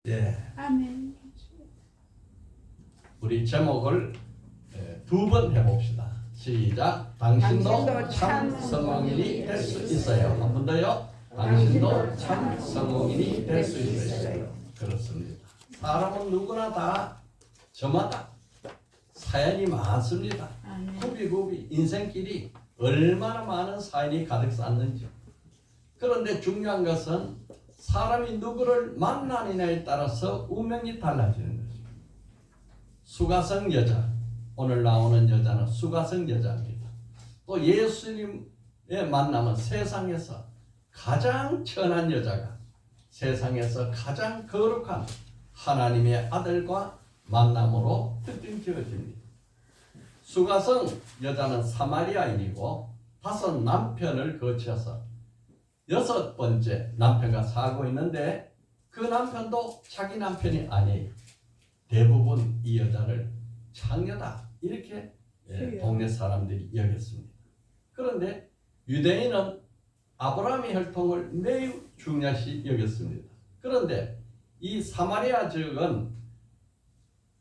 예, 아멘. 우리 제목을 두 번 해봅시다. 시작. 당신도 참 성공인이 될 수 있어요. 한 번 더요. 당신도 참 성공인이 될 수 있어요. 그렇습니다. 사람은 누구나 다 저마다 사연이 많습니다. 굽이굽이 인생길이 얼마나 많은 사연이 가득 쌌는지. 그런데 중요한 것은 사람이 누구를 만나느냐에 따라서 운명이 달라지는 것입니다. 수가성 여자, 오늘 나오는 여자는 수가성 여자입니다. 또 예수님의 만남은 세상에서 가장 천한 여자가 세상에서 가장 거룩한 하나님의 아들과 만남으로 특징 지어집니다. 수가성 여자는 사마리아인이고 5 남편을 거쳐서 6번째 남편과 살고 있는데 그 남편도 자기 남편이 아니에요. 대부분 이 여자를 창녀다 이렇게 동네 사람들이 여겼습니다. 그런데 유대인은 아브라함의 혈통을 매우 중요시 여겼습니다. 그런데 이 사마리아 지역은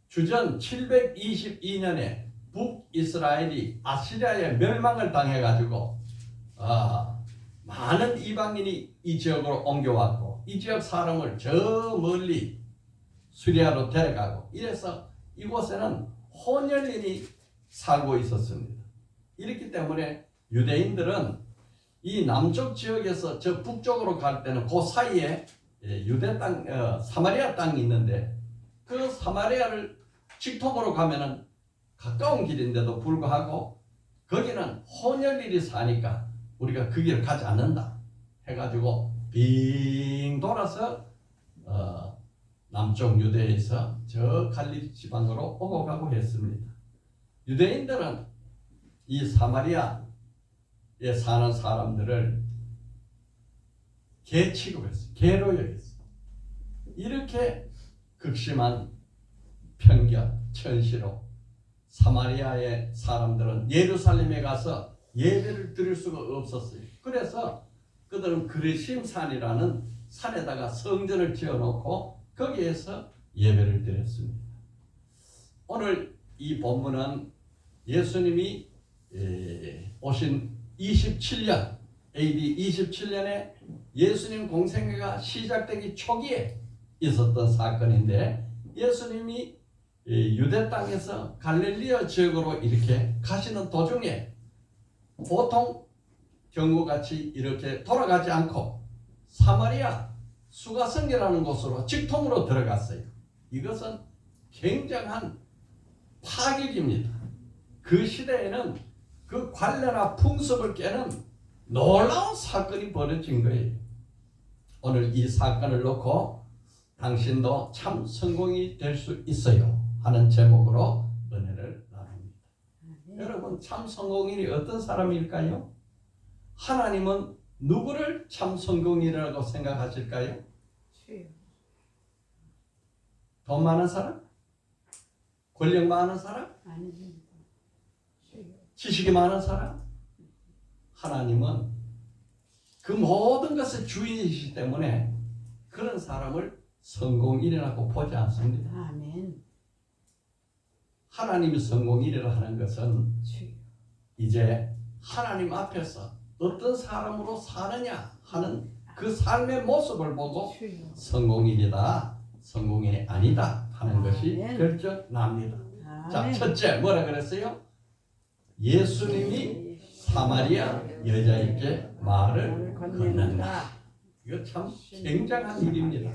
주전 722년에 북이스라엘이 아시리아의 멸망을 당해가지고 많은 이방인이 이 지역으로 옮겨왔고 이 지역 사람을 저 멀리 수리아로 데려가고 이래서 이곳에는 혼혈인이 살고 있었습니다. 이렇기 때문에 유대인들은 이 남쪽 지역에서 저 북쪽으로 갈 때는 그 사이에 유대 땅, 사마리아 땅이 있는데 그 사마리아를 직통으로 가면은 가까운 길인데도 불구하고 거기는 혼혈인이 사니까 우리가 그 길을 가지 않는다 해가지고 빙 돌아서 남쪽 유대에서 저 갈릴리 지방으로 오고 가고 했습니다. 유대인들은 이 사마리아에 사는 사람들을 개 취급했어요. 개로 여겼어요. 이렇게 극심한 편견, 천시로 사마리아의 사람들은 예루살렘에 가서 예배를 드릴 수가 없었어요. 그래서 그들은 그리심산이라는 산에다가 성전을 지어놓고 거기에서 예배를 드렸습니다. 오늘 이 본문은 예수님이 오신 27년 AD 27년에 예수님 공생애가 시작되기 초기에 있었던 사건인데 예수님이 유대 땅에서 갈릴리아 지역으로 이렇게 가시는 도중에 보통 경우같이 이렇게 돌아가지 않고 사마리아 수가성이라는 곳으로 직통으로 들어갔어요. 이것은 굉장한 파격입니다. 그 시대에는 그 관례나 풍습을 깨는 놀라운 사건이 벌어진 거예요. 오늘 이 사건을 놓고 당신도 참 성공이 될 수 있어요 하는 제목으로 은혜를 나눕니다. 여러분 참 성공인이 어떤 사람일까요? 하나님은 누구를 참 성공인이라고 생각하실까요? 돈 많은 사람? 권력 많은 사람? 지식이 많은 사람? 하나님은 그 모든 것의 주인이시기 때문에 그런 사람을 성공인이라고 보지 않습니다. 아멘. 하나님이 성공인이라 하는 것은 이제 하나님 앞에서 어떤 사람으로 사느냐 하는 그 삶의 모습을 보고 성공인이다, 성공인이 아니다 하는 것이 결정납니다. 자, 첫째 뭐라 그랬어요? 예수님이 사마리아 여자에게 말을 건넨다. 이거 참 굉장한 일입니다.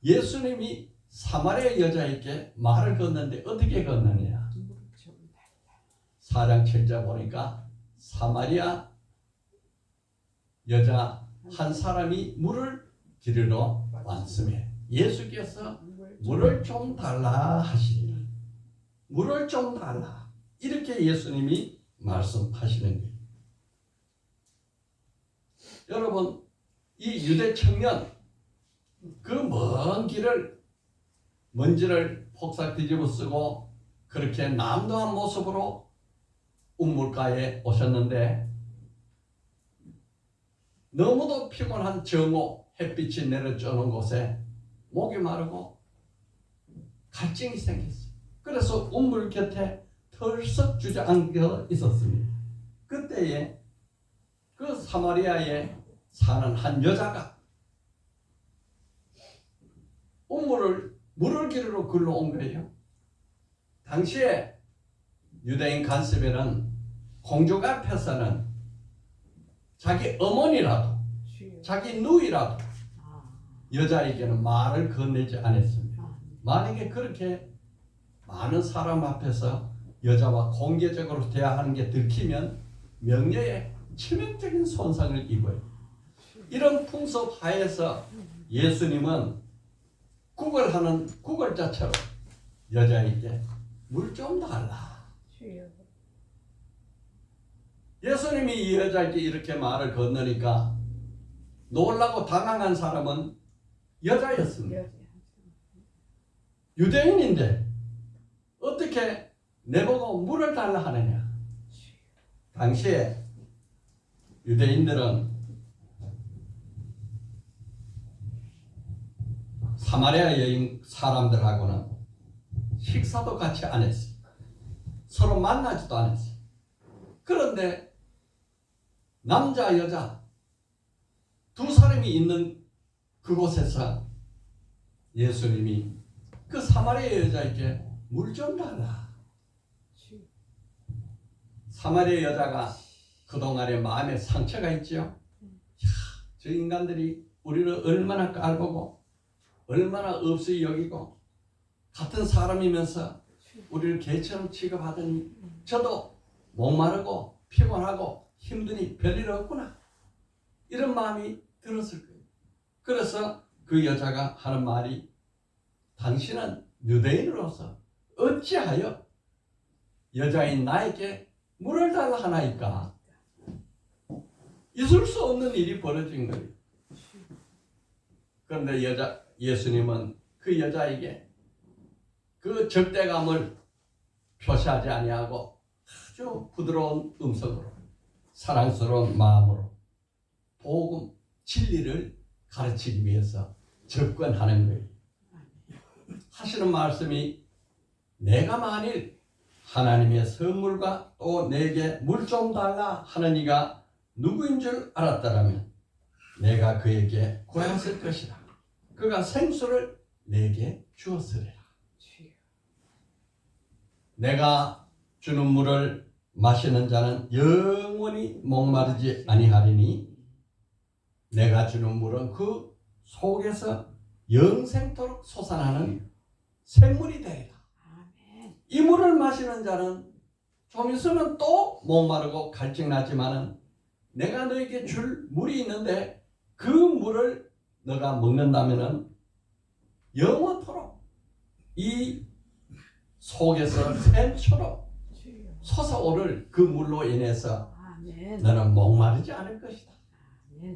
예수님이 사마리아 여자에게 말을 건넨데 어떻게 건너냐? 4장 7절 보니까 사마리아 여자 한 사람이 물을 기르러 왔으며 예수께서 물을 좀 달라 하시니 물을 좀 달라 이렇게 예수님이 말씀하시는 거예요. 여러분 이 유대 청년 그 먼 길을 먼지를 폭삭 뒤집어 쓰고 그렇게 남도한 모습으로 우물가에 오셨는데 너무도 피곤한 정오 햇빛이 내려쬐는 곳에 목이 마르고 갈증이 생겼어요. 그래서 우물 곁에 털썩 주저앉아 있었습니다. 그때에 그 사마리아에 사는 한 여자가 물을 기르러 글로 온 거예요. 당시에 유대인 관습에는 공족 앞에서는 자기 어머니라도 자기 누이라도 여자에게는 말을 건네지 않았습니다. 만약에 그렇게 많은 사람 앞에서 여자와 공개적으로 대화하는 게 들키면 명예에 치명적인 손상을 입어요. 이런 풍습 하에서 예수님은 구걸하는 구걸자처럼 여자에게 물 좀 달라. 예수님이 이 여자에게 이렇게 말을 건너니까 놀라고 당황한 사람은 여자였습니다. 유대인인데 어떻게 내보고 물을 달라 하느냐. 당시에 유대인들은 사마리아 여인 사람들하고는 식사도 같이 안 했어요. 서로 만나지도 않았어요. 그런데 남자 여자 두 사람이 있는 그곳에서 예수님이 그 사마리아 여자에게 물 좀 달라. 사마리아 여자가 그동안에 마음에 상처가 있죠. 저 인간들이 우리를 얼마나 깔보고 얼마나 없이 여기고 같은 사람이면서 우리를 개처럼 취급하더니 저도 목마르고 피곤하고 힘드니 별일 없구나. 이런 마음이 들었을 거예요. 그래서 그 여자가 하는 말이 당신은 유대인으로서 어찌하여 여자인 나에게 물을 달라 하나이까. 있을 수 없는 일이 벌어진 거예요. 그런데 예수님은 그 여자에게 그 적대감을 표시하지 아니하고 아주 부드러운 음성으로 사랑스러운 마음으로 복음 진리를 가르치기 위해서 접근하는 거예요. 하시는 말씀이 내가 만일 하나님의 선물과 또 내게 물 좀 달라 하는 이가 누구인 줄 알았다라면 내가 그에게 구했을 것이다. 그가 생수를 내게 주었으리라. 내가 주는 물을 마시는 자는 영원히 목마르지 아니하리니 내가 주는 물은 그 속에서 영생토록 솟아나는 샘물이 되리라. 이 물을 마시는 자는 좀 있으면 또 목마르고 갈증나지만은 내가 너에게 줄 물이 있는데 그 물을 너가 먹는다면은 영원토록 이 속에서 샘처럼 솟아오를 그 물로 인해서 너는 목마르지 않을 것이다.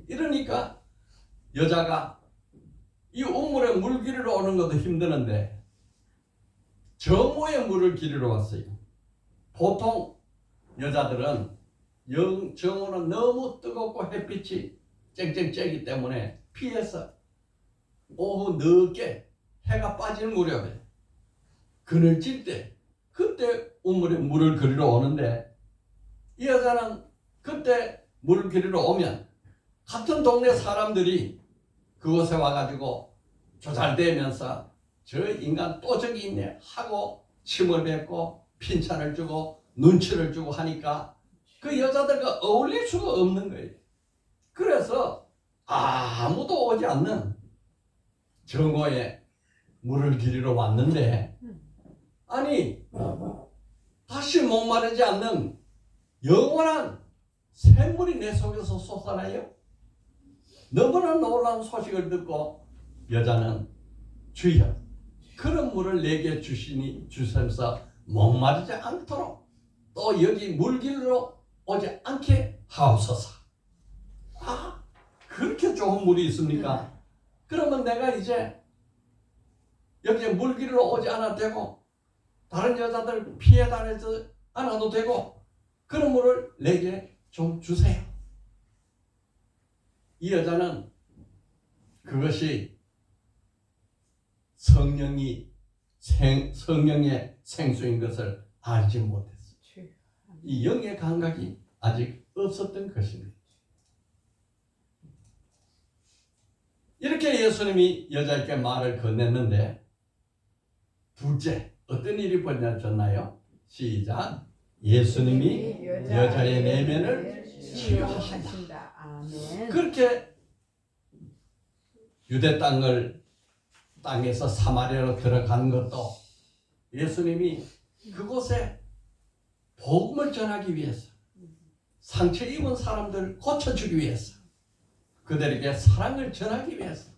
이러니까 여자가 이 우물에 물 기르러 오는 것도 힘드는데 정오에 물을 기르러 왔어요. 보통 여자들은 정오는 너무 뜨겁고 햇빛이 쨍쨍 쬐기 때문에 피해서 오후 늦게 해가 빠지는 무렵에 그늘질 때 그때 우물에 물을 기르러 오는데 이 여자는 그때 물을 기르러 오면 같은 동네 사람들이 그곳에 와가지고 조잘대면서 저 인간 또 저기 있네 하고 침을 뱉고 핀찬을 주고 눈치를 주고 하니까 그 여자들과 어울릴 수가 없는 거예요. 그래서 아무도 오지 않는 정오에 물을 기르러 왔는데 아니 다시 목마르지 않는 영원한 샘물이 내 속에서 솟아나요. 너무나 놀라운 소식을 듣고 여자는 주여 그런 물을 내게 주시니 주셔서 목마르지 않도록 또 여기 물 기르러 오지 않게 하옵소서. 그렇게 좋은 물이 있습니까? 그러면 내가 이제 여기에 물 기르러 오지 않아도 되고 다른 여자들 피해 다니지 않아도 되고 그런 물을 내게 좀 주세요. 이 여자는 그것이 성령의 생수인 것을 알지 못했어. 이 영의 감각이 아직 없었던 것입니다. 이렇게 예수님이 여자에게 말을 건넸는데 둘째 어떤 일이 벌어졌나요? 시작. 예수님이 여자의 내면을 치유하신다. 아멘. 그렇게 유대 땅에서 사마리아로 들어간 것도 예수님이 그곳에 복음을 전하기 위해서, 상처 입은 사람들을 고쳐주기 위해서, 그들에게 사랑을 전하기 위해서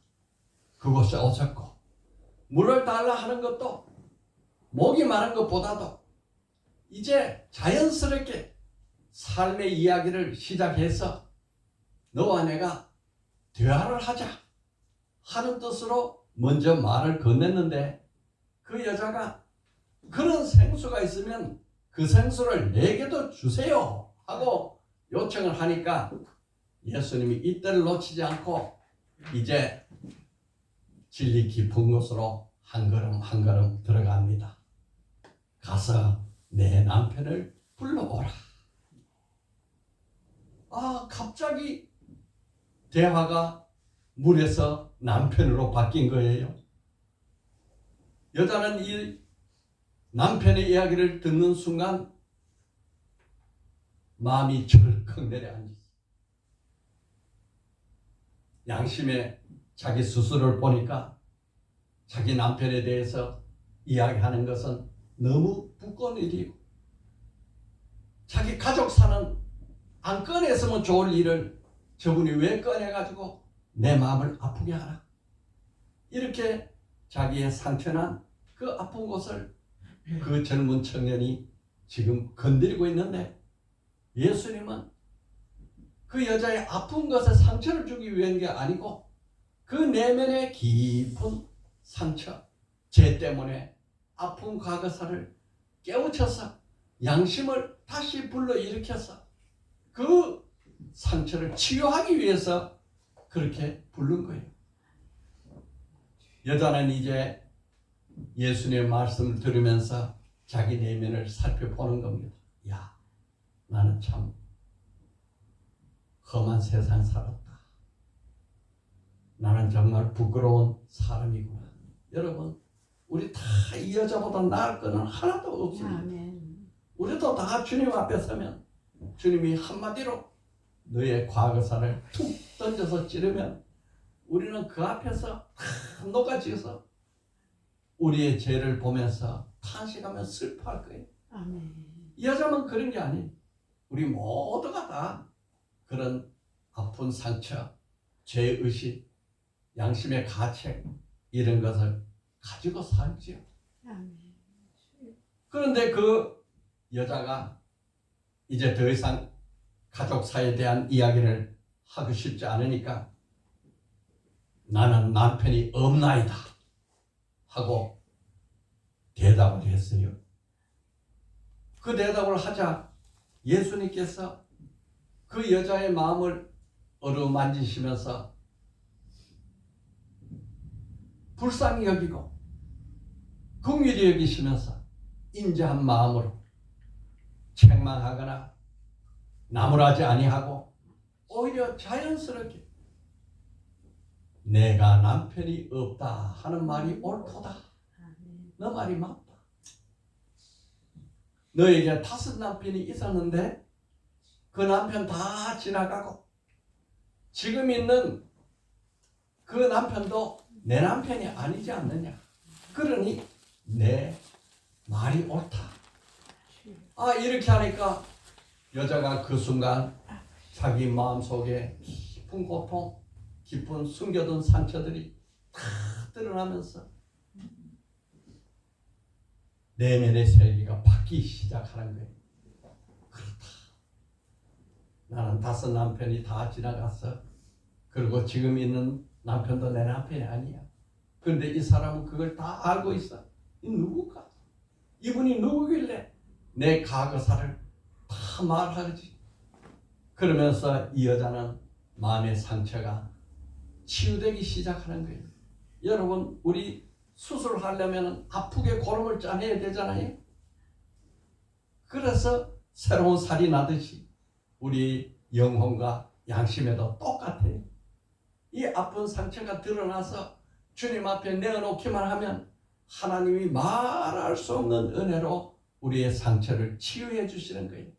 그곳에 오셨고, 물을 달라 하는 것도 목이 마른 것보다도 이제 자연스럽게 삶의 이야기를 시작해서 너와 내가 대화를 하자 하는 뜻으로 먼저 말을 건넸는데, 그 여자가 그런 생수가 있으면 그 생수를 내게도 주세요 하고 요청을 하니까 예수님이 이때를 놓치지 않고 이제 진리 깊은 곳으로 한 걸음 한 걸음 들어갑니다. 가서 내 남편을 불러오라. 갑자기 대화가 물에서 남편으로 바뀐 거예요. 여자는 이 남편의 이야기를 듣는 순간 마음이 철컥 내려앉았어요. 양심에 자기 스스로를 보니까 자기 남편에 대해서 이야기하는 것은 너무 부끄러운 일이고, 자기 가족 사는 안 꺼냈으면 좋을 일을 저분이 왜 꺼내가지고 내 마음을 아프게 하나. 이렇게 자기의 상처난 그 아픈 곳을 그 젊은 청년이 지금 건드리고 있는데, 예수님은 그 여자의 아픈 것에 상처를 주기 위한 게 아니고 그 내면의 깊은 상처, 죄 때문에 아픈 과거사를 깨우쳐서 양심을 다시 불러일으켜서 그 상처를 치유하기 위해서 그렇게 부른 거예요. 여자는 이제 예수님의 말씀을 들으면서 자기 내면을 살펴보는 겁니다. 야, 나는 참 험한 세상 살았다. 나는 정말 부끄러운 사람이구나. 여러분, 우리 다 이 여자보다 나을 거는 하나도 없습니다. 아멘. 우리도 다 주님 앞에 서면 주님이 한마디로 너의 과거사를 툭 던져서 찌르면 우리는 그 앞에서 다 녹아지어서 우리의 죄를 보면서 탄식하며 슬퍼할 거예요. 아멘. 이 여자만 그런 게 아니에요. 우리 모두가 다 그런 아픈 상처, 죄의식, 양심의 가책 이런 것을 가지고 살지요. 아멘. 그런데 그 여자가 이제 더 이상 가족사에 대한 이야기를 하고 싶지 않으니까 나는 남편이 없나이다 하고 대답을 했어요. 그 대답을 하자 예수님께서 그 여자의 마음을 어루만지시면서 불쌍히 여기고 긍휼히 여기시면서 인자한 마음으로 책망하거나 나무라지 아니하고 오히려 자연스럽게 내가 남편이 없다 하는 말이 옳도다. 너 말이 맞다. 너에게 5 남편이 있었는데 그 남편 다 지나가고 지금 있는 그 남편도 내 남편이 아니지 않느냐. 그러니 내 말이 옳다. 이렇게 하니까 여자가 그 순간 자기 마음속에 깊은 고통, 깊은 숨겨둔 상처들이 다 드러나면서 내면의 세계가 바뀌기 시작하는 거예요. 그렇다. 나는 5 남편이 다 지나갔어. 그리고 지금 있는 남편도 내 남편이 아니야. 그런데 이 사람은 그걸 다 알고 있어. 이 누굴까? 이분이 누구길래 내 과거사를 다 말하지. 그러면서 이 여자는 마음의 상처가 치유되기 시작하는 거예요. 여러분, 우리 수술하려면 아프게 고름을 짜내야 되잖아요. 그래서 새로운 살이 나듯이 우리 영혼과 양심에도 똑같아요. 이 아픈 상처가 드러나서 주님 앞에 내어놓기만 하면 하나님이 말할 수 없는 은혜로 우리의 상처를 치유해 주시는 거예요.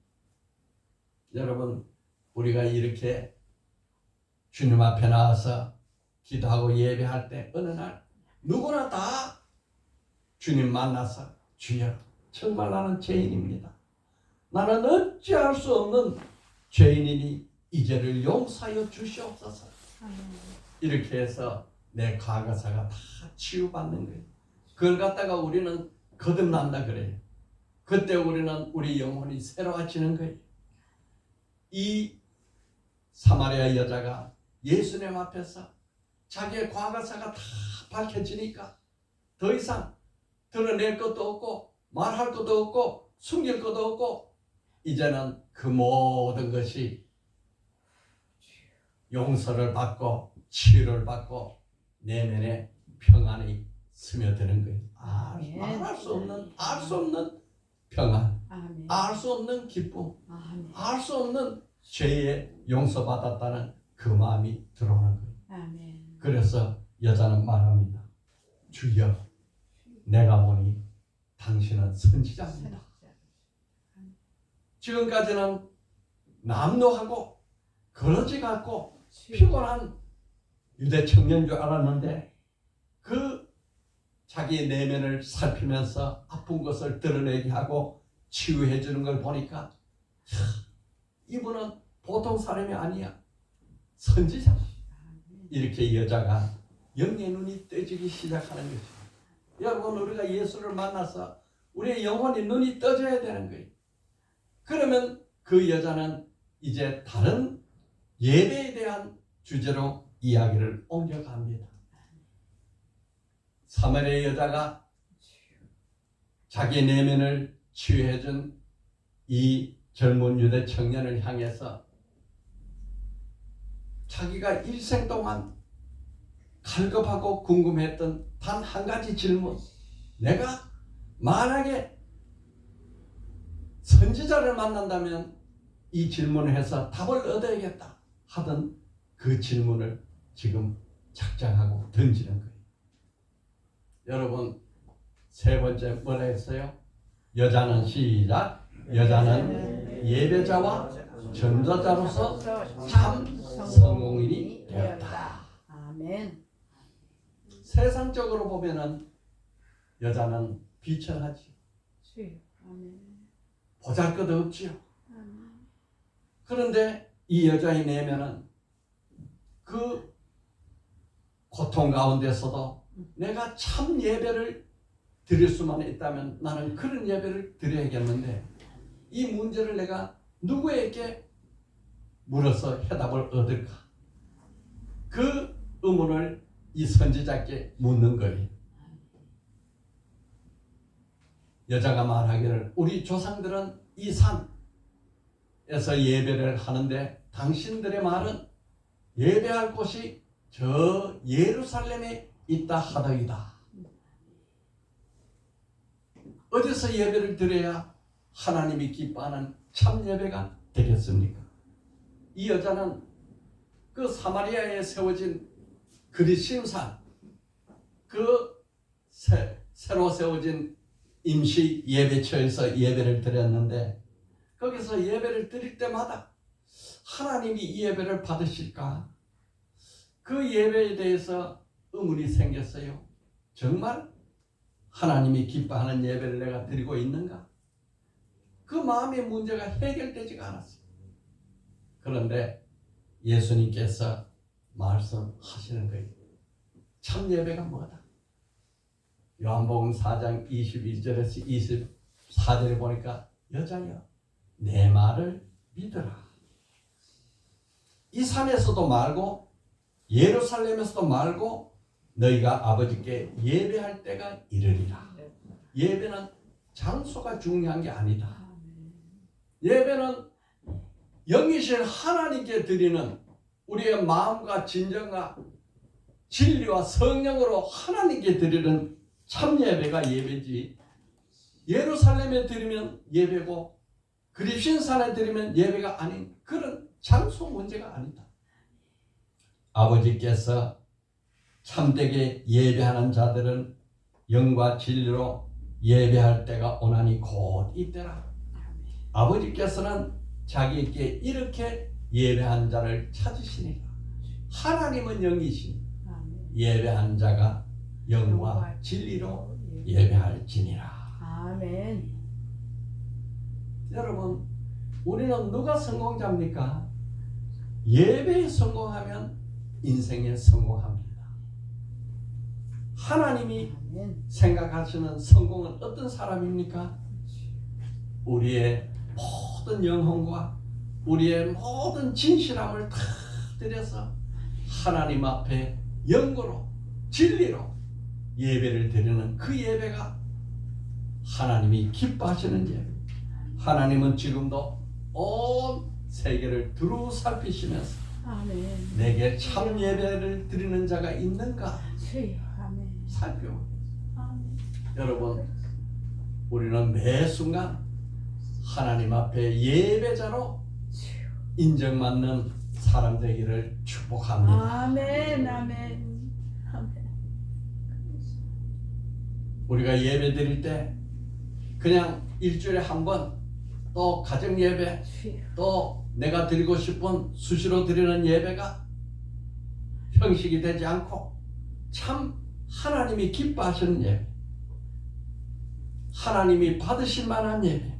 여러분, 우리가 이렇게 주님 앞에 나와서 기도하고 예배할 때 어느 날 누구나 다 주님 만나서 주여, 정말 나는 죄인입니다. 나는 어찌할 수 없는 죄인이니 이 죄를 용서하여 주시옵소서. 이렇게 해서 내 과거사가 다 치유받는 거예요. 그걸 갖다가 우리는 거듭난다 그래요. 그때 우리는 우리 영혼이 새로워지는 거예요. 이 사마리아 여자가 예수님 앞에서 자기의 과거사가 다 밝혀지니까 더 이상 드러낼 것도 없고 말할 것도 없고 숨길 것도 없고 이제는 그 모든 것이 용서를 받고 치유를 받고 내면에 평안이 스며드는 거예요. 말할 수 없는, 알 수 없는 평안, 알 수 없는 기쁨, 알 수 없는 죄에 용서받았다는 그 마음이 들어오는 거예요. 그래서 여자는 말합니다. 주여, 내가 보니 당신은 선지자입니다. 지금까지는 남노하고 거러지 같고 피곤한 유대 청년인 줄 알았는데 그 자기의 내면을 살피면서 아픈 것을 드러내게 하고 치유해 주는 걸 보니까 이분은 보통 사람이 아니야. 선지자. 이렇게 여자가 영의 눈이 떠지기 시작하는 거죠. 여러분, 우리가 예수를 만나서 우리의 영혼이 눈이 떠져야 되는 거예요. 그러면 그 여자는 이제 다른 예배에 대한 주제로 이야기를 옮겨갑니다. 사마리아 여자가 자기 내면을 치유해준 이 젊은 유대 청년을 향해서 자기가 일생 동안 갈급하고 궁금했던 단 한 가지 질문, 내가 만약에 선지자를 만난다면 이 질문을 해서 답을 얻어야겠다 하던 그 질문을 지금 작정하고 던지는 거예요. 여러분, 세 번째 뭐라 했어요? 여자는 시작. 여자는 예배자와 전도자로서 참 성공인이 되었다. 아멘. 세상적으로 보면은 여자는 비천하지. 보잘것없지요. 그런데 이 여자의 내면은 그 고통 가운데서도 내가 참 예배를 드릴 수만 있다면 나는 그런 예배를 드려야겠는데 이 문제를 내가 누구에게 물어서 해답을 얻을까? 그 의문을 이 선지자께 묻는 거예요. 여자가 말하기를 우리 조상들은 이 산에서 예배를 하는데 당신들의 말은 예배할 곳이 저 예루살렘에 있다 하더이다. 어디서 예배를 드려야 하나님이 기뻐하는 참 예배가 되겠습니까? 이 여자는 그 사마리아에 세워진 그리심산, 그 새로 세워진 임시 예배처에서 예배를 드렸는데 거기서 예배를 드릴 때마다 하나님이 이 예배를 받으실까? 그 예배에 대해서 의문이 생겼어요. 정말 하나님이 기뻐하는 예배를 내가 드리고 있는가? 그 마음의 문제가 해결되지가 않았어요. 그런데 예수님께서 말씀하시는 거예요. 참 예배가 뭐다? 요한복음 4장 21절에서 24절에 보니까 여자여 내 말을 믿으라. 이 산에서도 말고 예루살렘에서도 말고 너희가 아버지께 예배할 때가 이르리라. 예배는 장소가 중요한 게 아니다. 예배는 영이신 하나님께 드리는 우리의 마음과 진정과 진리와 성령으로 하나님께 드리는 참 예배가 예배지. 예루살렘에 드리면 예배고 그리신산에 드리면 예배가 아닌 그런 장소 문제가 아니다. 아버지께서 참되게 예배하는 자들은 영과 진리로 예배할 때가 오나니 곧 이때라. 아버지께서는 자기에게 이렇게 예배한 자를 찾으시니라. 하나님은 영이시니 예배한 자가 영과 진리로 예배할지니라. 아멘. 여러분, 우리는 누가 성공자입니까? 예배에 성공하면 인생에 성공합니다. 하나님이 아멘. 생각하시는 성공은 어떤 사람입니까? 우리의 모든 영혼과 우리의 모든 진실함을 다 들여서 하나님 앞에 영으로 진리로 예배를 드리는 그 예배가 하나님이 기뻐하시는 예배. 하나님은 지금도 온 세계를 두루 살피시면서 아멘. 내게 참 예배를 드리는 자가 있는가 주여. 아멘. 살펴. 아멘. 여러분, 우리는 매 순간 하나님 앞에 예배자로 주여. 인정받는 사람 되기를 축복합니다. 아멘. 아멘. 아멘. 우리가 예배 드릴 때 그냥 일주일에 한 번, 또 가정 예배, 주여. 또 내가 드리고 싶은 수시로 드리는 예배가 형식이 되지 않고 참 하나님이 기뻐하시는 예배, 하나님이 받으실 만한 예배,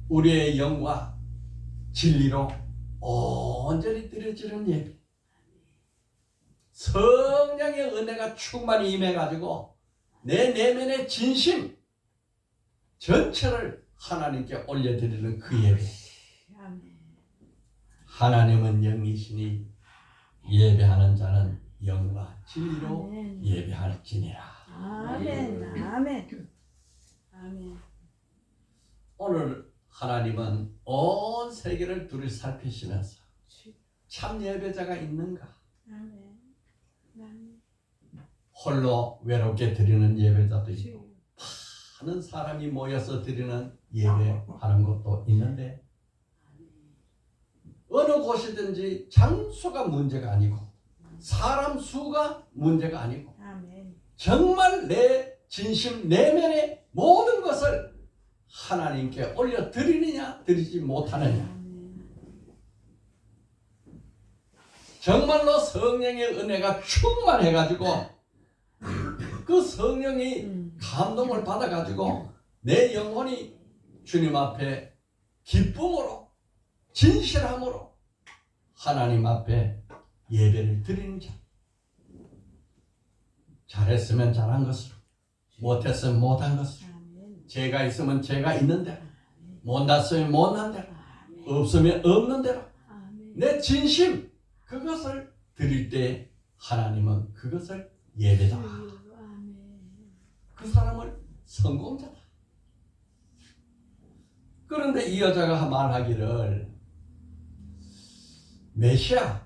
우리의 영과 진리로 온전히 드려지는 예배, 성령의 은혜가 충만히 임해가지고 내 내면의 진심 전체를 하나님께 올려드리는 그 예배. 아멘. 하나님은 영이시니 예배하는 자는 영과 진리로 아멘. 예배할지니라. 아멘. 아멘. 아멘. 오늘 하나님은 온 세계를 두루 살피시면서 주여. 참 예배자가 있는가? 아멘. 아멘. 홀로 외롭게 드리는 예배자도 있고 주여. 많은 사람이 모여서 드리는 예배하는 것도 있는데 어느 곳이든지 장소가 문제가 아니고 사람 수가 문제가 아니고 아멘. 정말 내 진심 내면의 모든 것을 하나님께 올려드리느냐 드리지 못하느냐, 아멘. 정말로 성령의 은혜가 충만해가지고 그 성령이 감동을 받아가지고 내 영혼이 주님 앞에 기쁨으로 진실함으로 하나님 앞에 예배를 드리는 자, 잘했으면 잘한 것으로, 못했으면 못한 것으로, 아멘. 죄가 있으면 죄가 있는 대로, 못났으면 못난 대로, 아멘. 없으면 없는 대로 아멘. 내 진심 그것을 드릴 때 하나님은 그것을 예배다. 주여. 아멘. 그 사람을 성공자다. 그런데 이 여자가 말하기를 메시아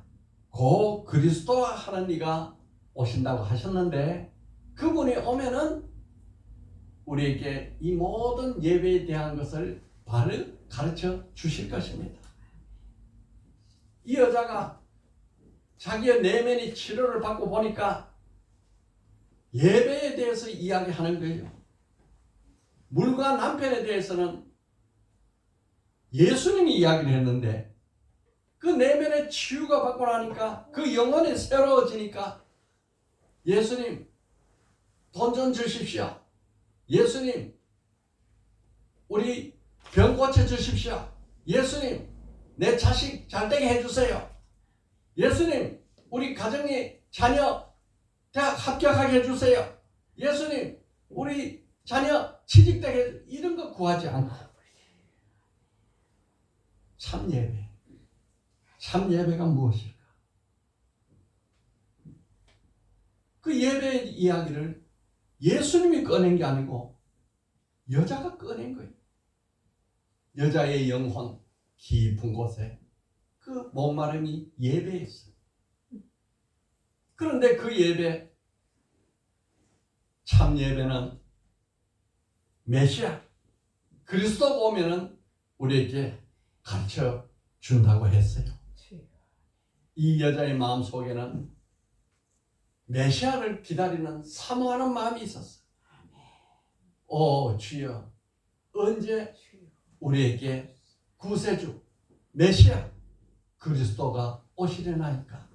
고 그리스도 하는 이가 오신다고 하셨는데 그분이 오면은 우리에게 이 모든 예배에 대한 것을 바로 가르쳐 주실 것입니다. 이 여자가 자기의 내면이 치료를 받고 보니까 예배에 대해서 이야기하는 거예요. 물과 남편에 대해서는 예수님이 이야기를 했는데 그 내면의 치유가 받고 나니까 그 영혼이 새로워지니까 예수님 돈 좀 주십시오. 예수님 우리 병 고쳐 주십시오. 예수님 내 자식 잘되게 해주세요. 예수님 우리 가정의 자녀 대학 합격하게 해주세요. 예수님 우리 자녀 취직되게, 이런 거 구하지 않고 참 예배, 참 예배가 무엇일까? 그 예배의 이야기를 예수님이 꺼낸 게 아니고 여자가 꺼낸 거예요. 여자의 영혼 깊은 곳에 그 목마름이 예배였어요. 그런데 그 예배, 참 예배는 메시아 그리스도가 오면은 우리에게 가르쳐 준다고 했어요. 이 여자의 마음 속에는 메시아를 기다리는 사모하는 마음이 있었어요. 오 주여, 언제 우리에게 구세주 메시아 그리스도가 오시려나이까.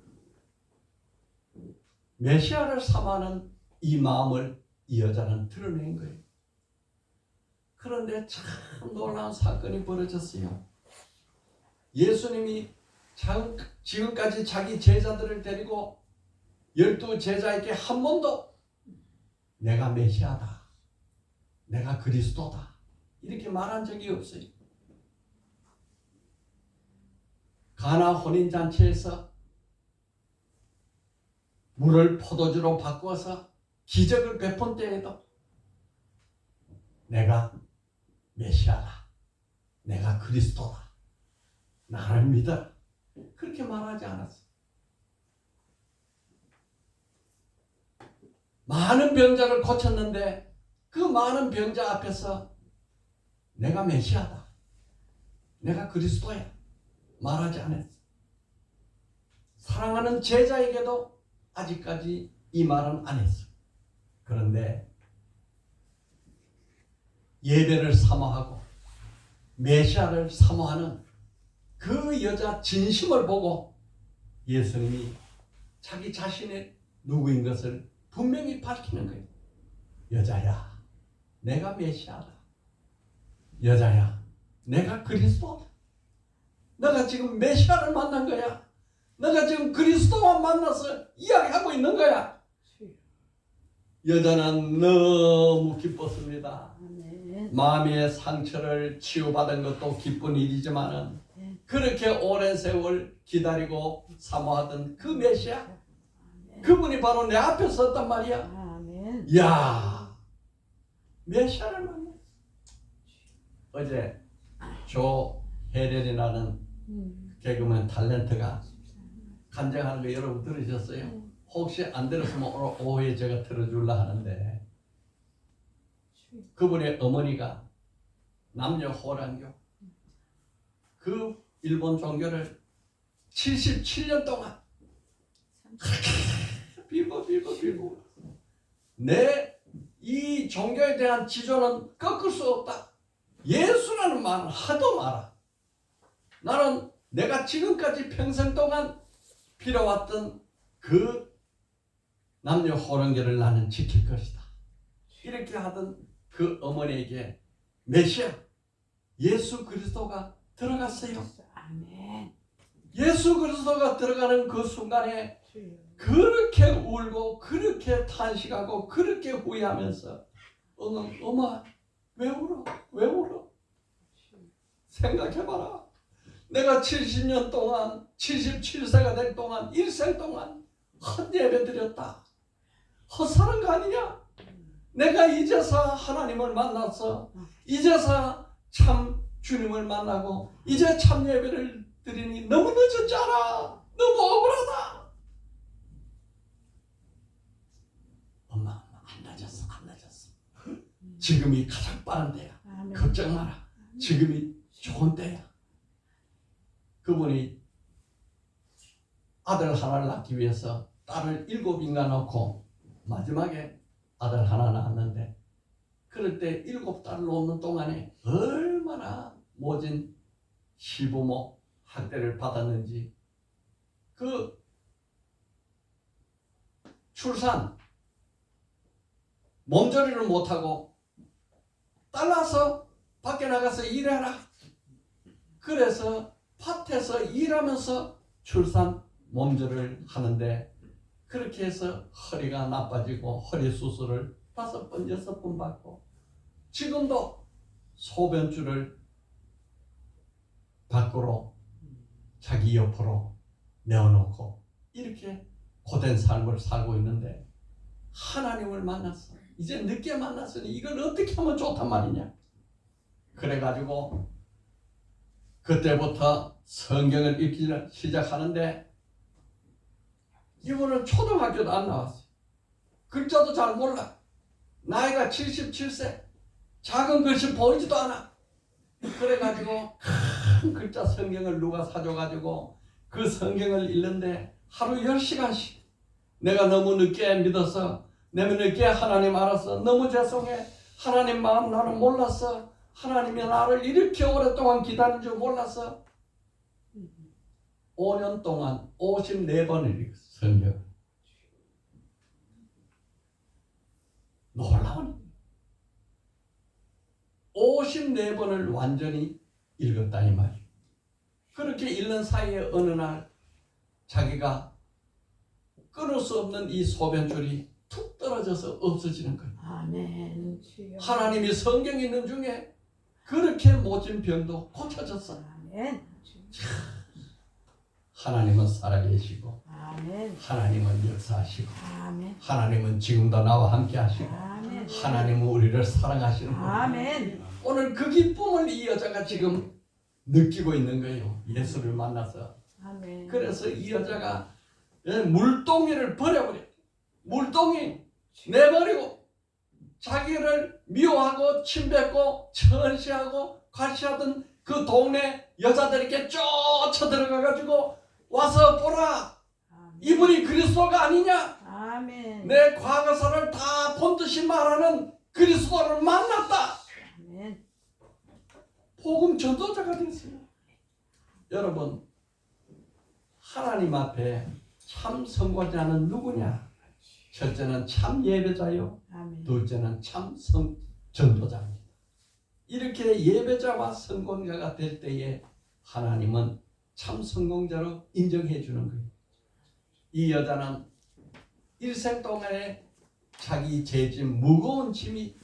메시아를 사모하는 이 마음을 이 여자는 드러낸 거예요. 그런데 참 놀라운 사건이 벌어졌어요. 예수님이 지금까지 자기 제자들을 데리고 12제자에게 한 번도 내가 메시아다, 내가 그리스도다 이렇게 말한 적이 없어요. 가나 혼인잔치에서 물을 포도주로 바꾸어서 기적을 베푼 때에도 내가 메시아다, 내가 그리스도다, 나를 믿어라 그렇게 말하지 않았어요. 많은 병자를 고쳤는데 그 많은 병자 앞에서 내가 메시아다, 내가 그리스도야 말하지 않았어요. 사랑하는 제자에게도 아직까지 이 말은 안 했어요. 그런데 예배를 사모하고 메시아를 사모하는 그 여자 진심을 보고 예수님이 자기 자신의 누구인 것을 분명히 밝히는 거예요. 여자야, 내가 메시아다. 여자야, 내가 그리스도다. 내가 지금 메시아를 만난 거야. 내가 지금 그리스도만 만나서 이야기하고 있는 거야. 여자는 너무 기뻤습니다. 마음의 상처를 치유받은 것도 기쁜 일이지만 그렇게 오랜 세월 기다리고 사모하던 그 메시아, 그분이 바로 내 앞에 섰단 말이야. 이야, 메시아를 만났어. 어제 조혜련이라는 개그맨 탤런트가 간증하는 거 여러분 들으셨어요? 혹시 안 들었으면 오늘 오후에 제가 들어주려 하는데, 그분의 어머니가 남녀 호랑교 그 일본 종교를 77년 동안 빌고 내 이 종교에 대한 지조는 꺾을 수 없다. 예수라는 말은 하도 마라. 나는 내가 지금까지 평생 동안 빌어왔던 그 남녀 호랑교를 나는 지킬 것이다. 이렇게 하던 그 어머니에게 메시아 예수 그리스도가 들어갔어요. 예수 그리스도가 들어가는 그 순간에 그렇게 울고 그렇게 탄식하고 그렇게 후회하면서 엄마 왜 울어? 왜 울어? 생각해봐라. 내가 70년 동안 77세가 될 동안 일생 동안 헛예배 드렸다. 헛사는 거 아니냐? 내가 이제서 하나님을 만났어. 이제서 참 주님을 만나고 이제 참 예배를 드리니 너무 늦었잖아. 너무 억울하다. 엄마 안 늦었어. 지금이 가장 빠른 때야. 걱정 마라. 지금이 좋은 때야. 그분이 아들 하나를 낳기 위해서 딸을 7인가 낳고 마지막에 아들 하나 낳았는데, 그럴 때 7딸을 놓는 동안에 얼마나 모진 시부모 학대를 받았는지, 그 출산 몸조리를 못하고 딸 낳아서 밖에 나가서 일해라. 그래서 밭에서 일하면서 출산 몸조리를 하는데, 그렇게 해서 허리가 나빠지고 허리 수술을 5번, 6번 받고 지금도 소변줄을 밖으로 자기 옆으로 내어놓고 이렇게 고된 삶을 살고 있는데, 하나님을 만났어. 이제 늦게 만났으니 이걸 어떻게 하면 좋단 말이냐. 그래가지고 그때부터 성경을 읽기 시작하는데, 이분은 초등학교도 안 나왔어요. 글자도 잘 몰라. 나이가 77세. 작은 글씨 보이지도 않아. 그래가지고 큰 글자 성경을 누가 사줘가지고 그 성경을 읽는데 하루 10시간씩 내가 너무 늦게 믿어서 너무 늦게 하나님 알았어. 너무 죄송해. 하나님 마음 나는 몰랐어. 하나님이 나를 이렇게 오랫동안 기다린 줄 몰랐어. 5년 동안 54번을 읽었어. 성경. 놀라운 54번을 완전히 읽었다 이 말이에요. 그렇게 읽는 사이에 어느 날 자기가 끊을 수 없는 이 소변줄이 툭 떨어져서 없어지는 거예요. 아멘. 주여. 하나님이 성경 있는 중에 그렇게 모진 병도 고쳐졌어. 아멘. 주여. 하나님은 살아계시고 아멘. 하나님은 역사하시고 아멘. 하나님은 지금도 나와 함께 하시고 아멘. 하나님은 우리를 사랑하시는 거예요. 아멘. 오늘 그 기쁨을 이 여자가 지금 느끼고 있는 거예요. 예수를 만나서. 아멘. 그래서 이 여자가 물동이를 버려버려. 물동이 내버리고 자기를 미워하고 침뱉고 천시하고 과시하던 그 동네 여자들에게 쫓아 들어가가지고 와서 보라. 아멘. 이분이 그리스도가 아니냐. 아멘. 내 과거사를 다 본듯이 말하는 그리스도를 만났다. 아멘. 복음 전도자가 됐어요. 여러분, 하나님 앞에 참 선고자는 누구냐? 첫째는 참 예배자요. 아멘. 둘째는 참 전도자입니다. 이렇게 예배자와 성공자가 될 때에 하나님은 참 성공자로 인정해 주는 거예요. 이 여자는 일생 동안에 자기 죄짐 무거운 짐이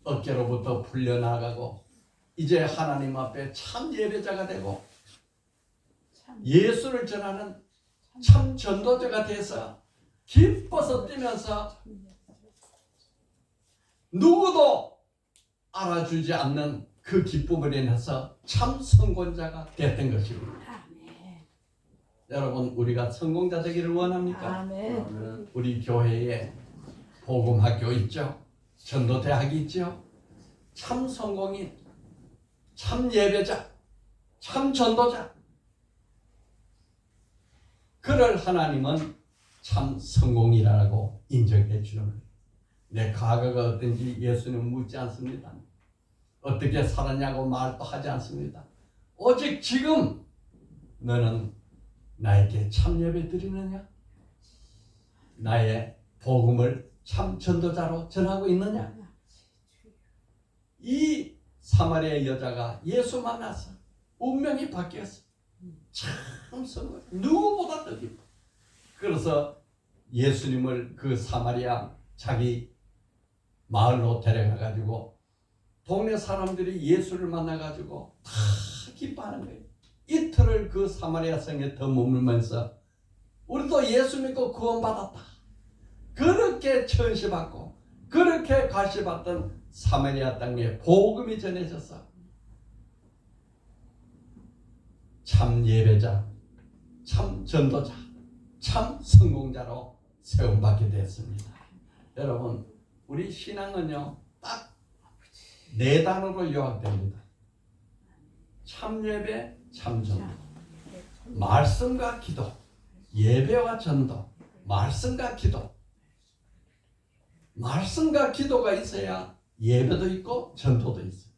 어깨로부터 풀려나가고 이제 하나님 앞에 참 예배자가 되고 참. 예수를 전하는 참 전도자가 돼서 기뻐서 뛰면서 누구도 알아주지 않는 그 기쁨을 인해서 참 성공자가 됐던 것입니다. 아멘. 여러분, 우리가 성공자 되기를 원합니까? 아멘. 우리 교회에 복음학교 있죠. 전도대학이 있죠. 참 성공인, 참 예배자, 참 전도자. 그를 하나님은 참 성공이라고 인정해 주는 거예요. 내 과거가 어떤지 예수는 묻지 않습니다. 어떻게 살았냐고 말도 하지 않습니다. 오직 지금 너는 나에게 참 예배 드리느냐? 나의 복음을 참 전도자로 전하고 있느냐? 이 사마리아 여자가 예수 만나서 운명이 바뀌었어. 참 성공. 누구보다 더 기뻐. 그래서 예수님을 그 사마리아 자기 마을로 데려가가지고 동네 사람들이 예수를 만나가지고 다 기뻐하는 거예요. 이틀을 그 사마리아 성에 더 머물면서 우리도 예수 믿고 구원받았다. 그렇게 천시받고 그렇게 과시받던 사마리아 땅에 복음이 전해졌어. 참 예배자, 참 전도자, 참 성공자로 세움받게 됐습니다. 여러분, 우리 신앙은요 딱 4단어로 요약됩니다. 참 예배, 참 전도. 말씀과 기도, 예배와 전도, 말씀과 기도. 말씀과 기도가 있어야 예배도 있고 전도도 있어요.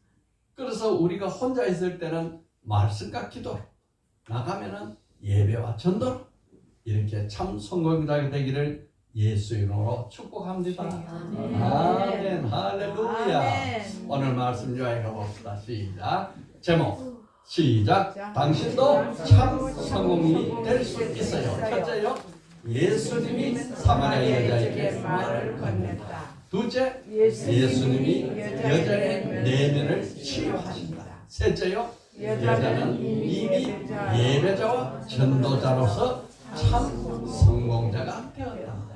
그래서 우리가 혼자 있을 때는 말씀과 기도, 나가면은 예배와 전도로 이렇게 참 성공자가 되기를 예수 이름으로 축복합니다. 아멘. 할렐루야. 아멘. 오늘 말씀 요약해 봅시다. 시작. 제목 시작. 당신도 참 성공이 될 수 있어요. 첫째요, 예수님이 사마리아 여자에게 말을 건넸다. 둘째, 예수님이 여자의 내면을 치유하신다. 셋째요, 여자는 이미 예배자와 전도자로서 참 성공자가 되었다.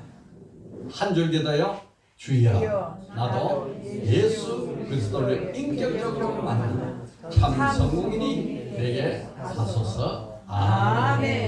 한 줄 기도요. 주여, 나도 예수 그리스도를 인격적으로 만나 참 성공인이 되게 하소서. 아멘.